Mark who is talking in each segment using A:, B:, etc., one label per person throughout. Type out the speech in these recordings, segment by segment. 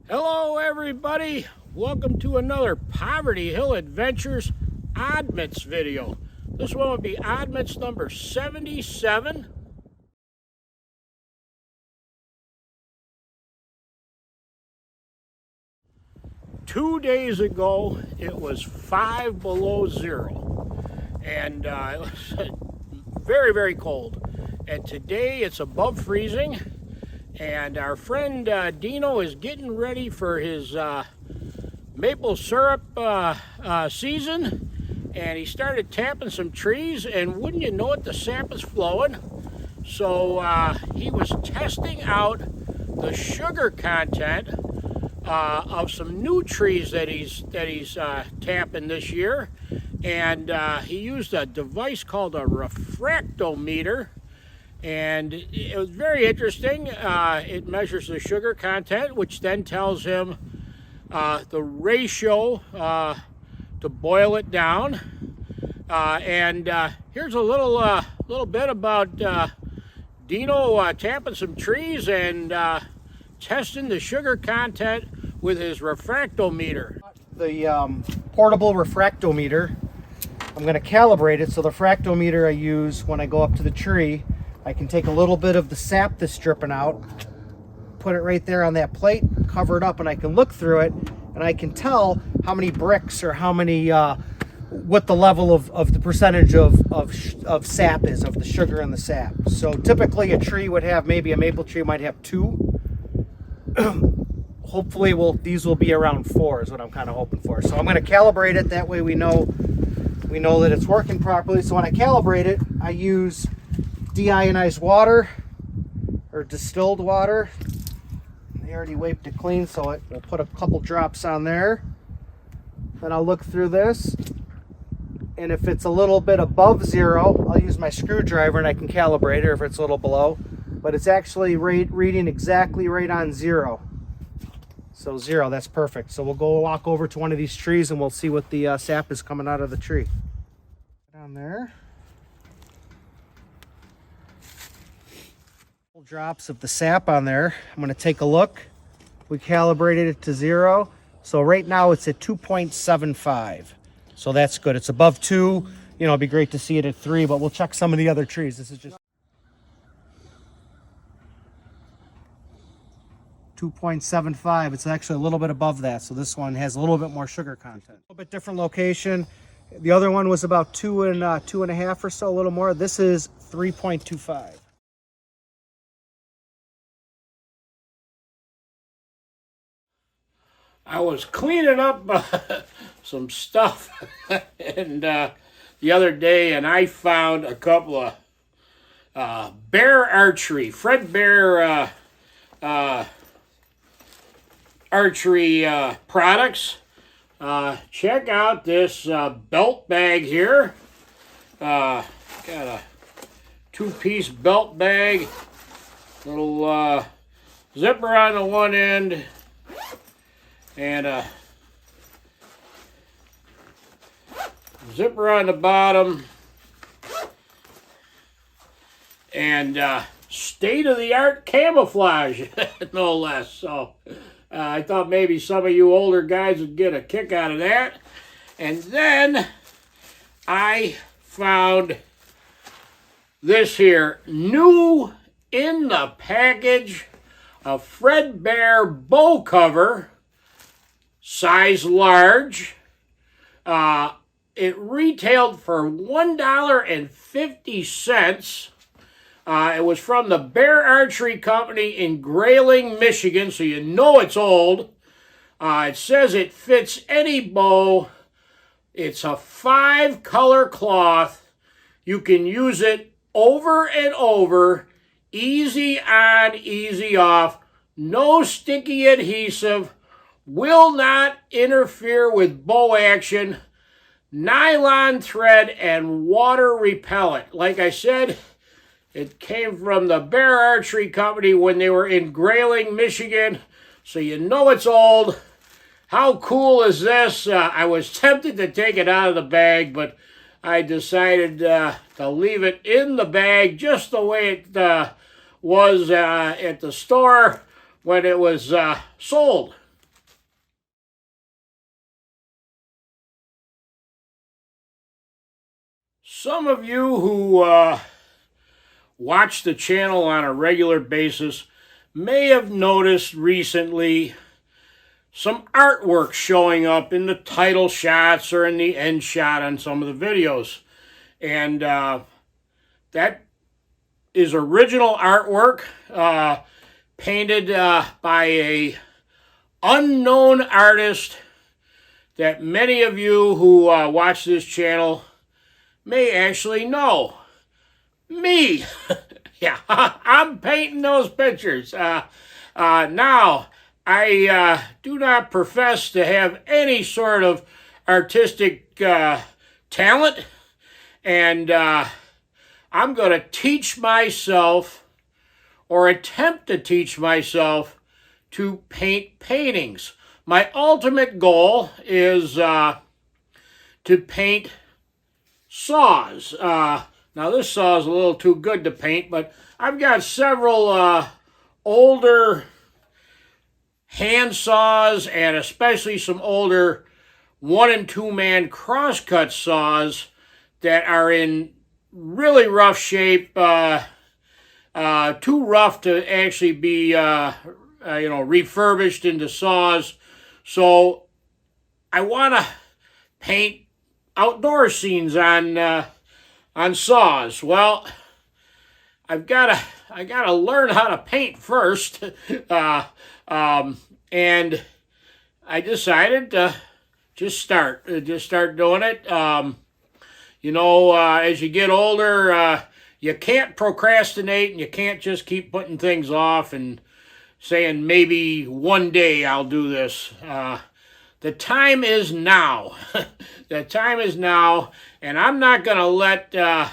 A: Hello everybody, welcome to another Poverty Hill Adventures Oddments video. This one will be Oddments number 77. Two days ago it was 5 below zero and it was very cold, and today it's above freezing. And our friend Dino is getting ready for his maple syrup season, and he started tapping some trees, and wouldn't you know it, the sap is flowing. So he was testing out the sugar content of some new trees that he's tapping this year, and he used a device called a refractometer. And it was very interesting. It measures the sugar content, which then tells him the ratio to boil it down. And here's a little bit about Dino tapping some trees and testing the sugar content with his refractometer.
B: The portable refractometer, I'm going to calibrate it. So the refractometer I use when I go up to the tree, I can take a little bit of the sap that's dripping out, put it right there on that plate, cover it up, and I can look through it, and I can tell how many bricks or how many, what the level of the percentage of sap is, of the sugar in the sap. So typically a tree would have, maybe a maple tree might have 2. Hopefully these will be around 4 is what I'm kind of hoping for. So I'm going to calibrate it, that way we know that it's working properly. So when I calibrate it, I use deionized water or distilled water. They already wiped it clean, so we'll put a couple drops on there. Then I'll look through this, and if it's a little bit above zero, I'll use my screwdriver and I can calibrate it, or if it's a little below. But it's actually reading exactly right on 0. So 0, that's perfect. So we'll go walk over to one of these trees and we'll see what the sap is coming out of the tree. Down there. Drops of the sap on there. I'm going to take a look. We calibrated it to 0. So right now it's at 2.75. So that's good. It's above 2. You know, it'd be great to see it at 3, but we'll check some of the other trees. This is just 2.75. It's actually a little bit above that. So this one has a little bit more sugar content. A little bit different location. The other one was about 2.5 or so, a little more. This is 3.25.
A: I was cleaning up some stuff and the other day, and I found a couple of Bear Archery, Fred Bear Archery products. Check out this belt bag here. Got a 2-piece belt bag, little zipper on the one end, and a zipper on the bottom, and state-of-the-art camouflage, no less. So I thought maybe some of you older guys would get a kick out of that. And then I found this here, new in the package, a Fred Bear bow cover, size large. It retailed for $1.50. It was from the Bear Archery Company in Grayling, Michigan, so you know it's old. It says it fits any bow. It's a 5-color cloth. You can use it over and over, easy on, easy off, no sticky adhesive, will not interfere with bow action, nylon thread, and water repellent. Like I said, it came from the Bear Archery Company when they were in Grayling, Michigan, so you know it's old. How cool is this? I was tempted to take it out of the bag, but I decided to leave it in the bag just the way it was at the store when it was sold. Some of you who watch the channel on a regular basis may have noticed recently some artwork showing up in the title shots or in the end shot on some of the videos. And that is original artwork painted by a unknown artist that many of you who watch this channel may actually know. Me. Yeah, I'm painting those pictures. Now, I do not profess to have any sort of artistic talent, and I'm going to teach myself, or attempt to teach myself, to paint paintings. My ultimate goal is to paint saws. Now this saw is a little too good to paint, but I've got several older hand saws, and especially some older 1- and 2-man crosscut saws that are in really rough shape, too rough to actually be refurbished into saws. So I want to paint outdoor scenes on saws. Well, I gotta learn how to paint first, and I decided to just start doing it. As you get older, you can't procrastinate, and you can't just keep putting things off and saying maybe one day I'll do this. The time is now. The time is now, and I'm not going to let a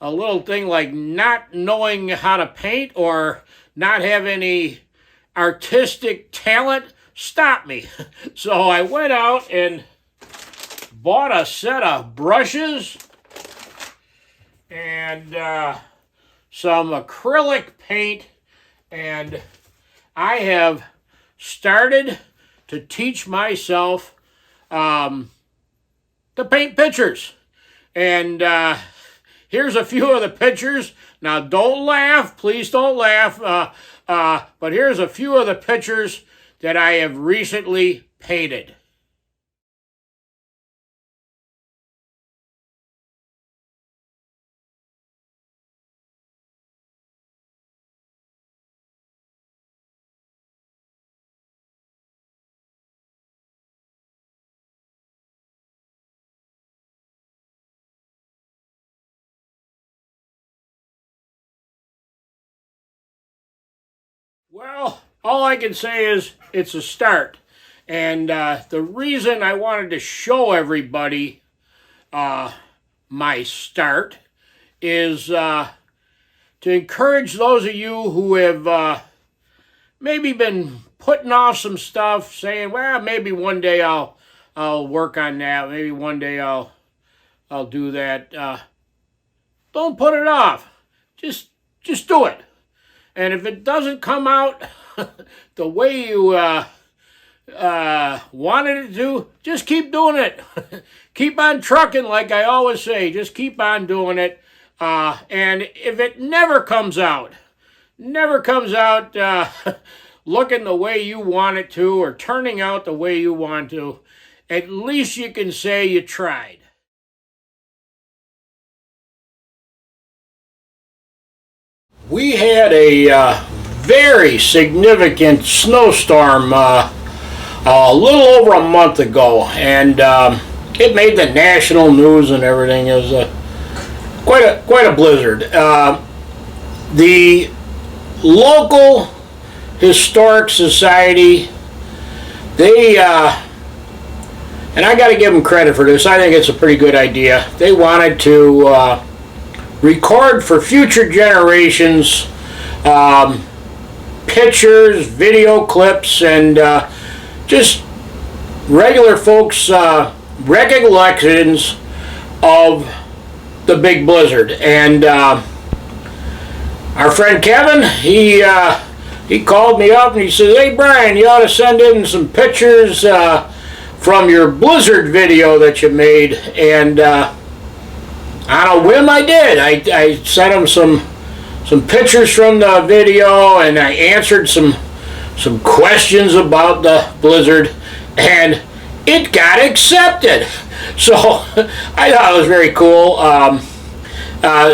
A: little thing like not knowing how to paint or not have any artistic talent stop me. So I went out and bought a set of brushes and some acrylic paint, and I have started to teach myself to paint pictures. And here's a few of the pictures. Now don't laugh, please don't laugh, but here's a few of the pictures that I have recently painted. Well, all I can say is it's a start. And the reason I wanted to show everybody my start is to encourage those of you who have maybe been putting off some stuff, saying, well, maybe one day I'll work on that. Maybe one day I'll do that. Don't put it off. Just do it. And if it doesn't come out the way you wanted it to, just keep doing it. Keep on trucking, like I always say. Just keep on doing it. And if it never comes out looking the way you want it to, or turning out the way you want to, at least you can say you tried. We had a very significant snowstorm a little over a month ago, and it made the national news and everything. It was quite a blizzard. The local historic society, they and I got to give them credit for this. I think it's a pretty good idea. They wanted to record for future generations pictures, video clips, and just regular folks' recollections of the big blizzard. And our friend Kevin, he called me up and he said, "Hey Brian, you ought to send in some pictures from your blizzard video that you made." And on a whim I did. I sent him some pictures from the video, and I answered some questions about the blizzard, and it got accepted. So I thought it was very cool.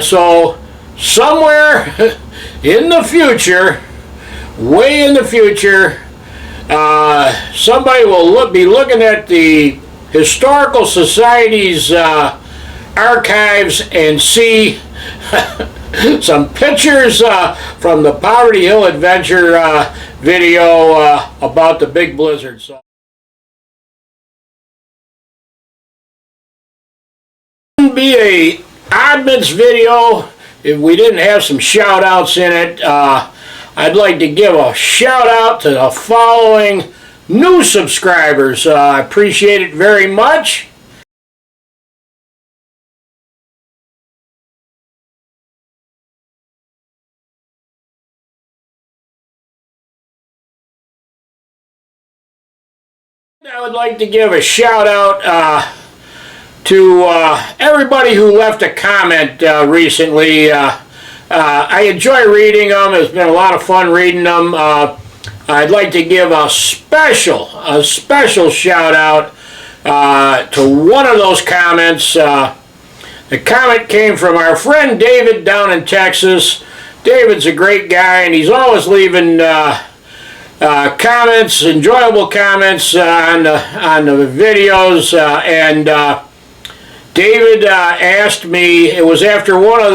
A: So somewhere in the future, way in the future, somebody will be looking at the Historical Society's archives and see some pictures from the Poverty Hill Adventure video about the big blizzard. So it wouldn't be a Oddments video if we didn't have some shout outs in it. I'd like to give a shout out to the following new subscribers. I appreciate it very much. I would like to give a shout out to everybody who left a comment recently. I enjoy reading them. It's been a lot of fun reading them. I'd like to give a special shout out to one of those comments. The comment came from our friend David down in Texas. David's a great guy, and he's always leaving comments, enjoyable comments on the videos. And David asked me, it was after one of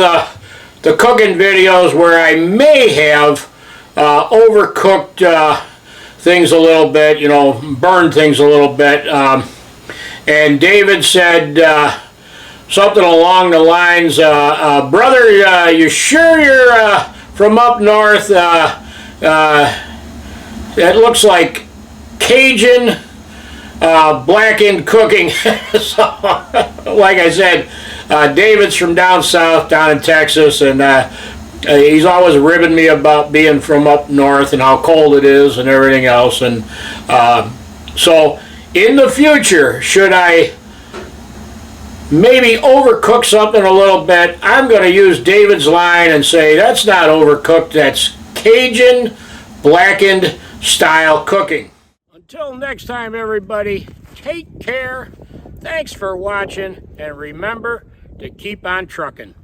A: the cooking videos where I may have overcooked things a little bit, you know, burned things a little bit. And David said something along the lines, brother, you sure you're from up north? It looks like Cajun blackened cooking. So, like I said, David's from down south, down in Texas, and he's always ribbing me about being from up north and how cold it is and everything else. And so in the future, should I maybe overcook something a little bit, I'm going to use David's line and say that's not overcooked, that's Cajun blackened style cooking. Until next time, everybody, take care. Thanks for watching, and remember to keep on trucking.